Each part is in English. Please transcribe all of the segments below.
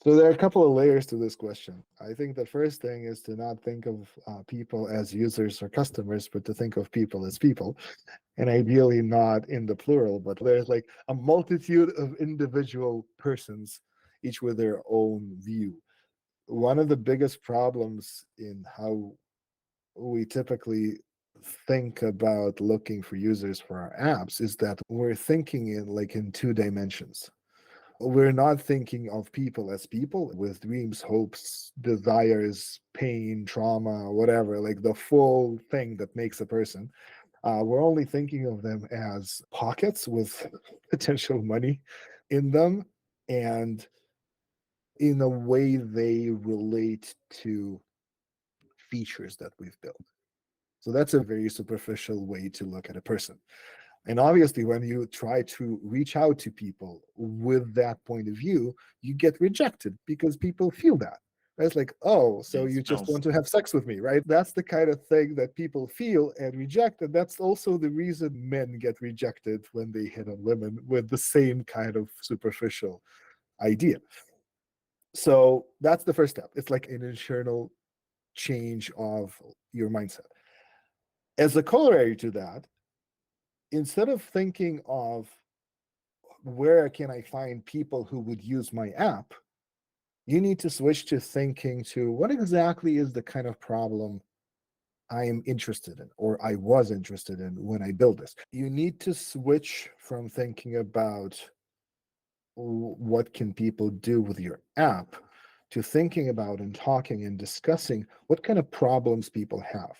So there are a couple of layers to this question. I think the first thing is to not think of people as users or customers, but to think of people as people, and ideally not in the plural, but there's like a multitude of individual persons, each with their own view. One of the biggest problems in how we typically think about looking for users for our apps is that we're thinking in two dimensions. We're not thinking of people as people with dreams, hopes, desires, pain, trauma, whatever, like the full thing that makes a person. We're only thinking of them as pockets with potential money in them and in a way they relate to features that we've built. So that's a very superficial way to look at a person. And obviously, when you try to reach out to people with that point of view, you get rejected because people feel that. It's like, oh, so It you just smells. want to have sex with me, right? That's the kind of thing that people feel and reject. And that's also the reason men get rejected when they hit on women with the same kind of superficial idea. So that's the first step. It's like an internal change of your mindset. As a corollary to that, instead of thinking of where can I find people who would use my app, you need to switch to thinking to what exactly is the kind of problem I am interested in or I was interested in when I built this. You need to switch from thinking about what can people do with your app to thinking about and talking and discussing what kind of problems people have.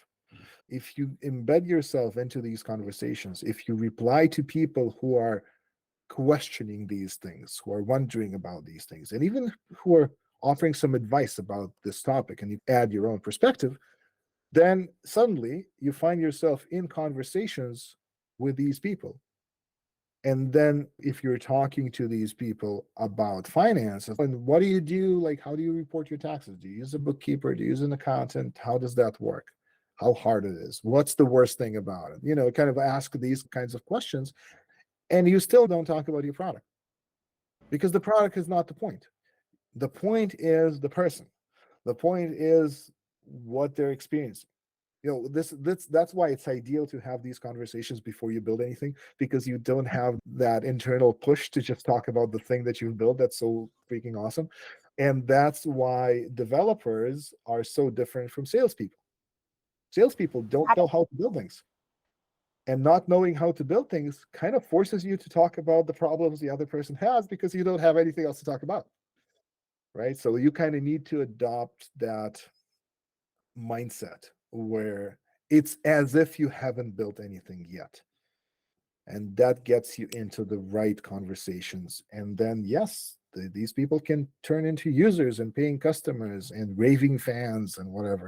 If you embed yourself into these conversations, if you reply to people who are questioning these things, who are wondering about these things, and even who are offering some advice about this topic, and you add your own perspective, then suddenly you find yourself in conversations with these people. And then if you're talking to these people about finances, and what do you do? Like, how do you report your taxes? Do you use a bookkeeper? Do you use an accountant? How does that work? How hard it is? What's the worst thing about it? Kind of ask these kinds of questions. And you still don't talk about your product because the product is not the point. The point is the person. The point is what they're experiencing. That's why it's ideal to have these conversations before you build anything, because you don't have that internal push to just talk about the thing that you've built that's so freaking awesome. And that's why developers are so different from salespeople. Salespeople don't know how to build things. And not knowing how to build things kind of forces you to talk about the problems the other person has because you don't have anything else to talk about. Right. So you kind of need to adopt that mindset where it's as if you haven't built anything yet. And that gets you into the right conversations. And then, yes, these people can turn into users and paying customers and raving fans and whatever.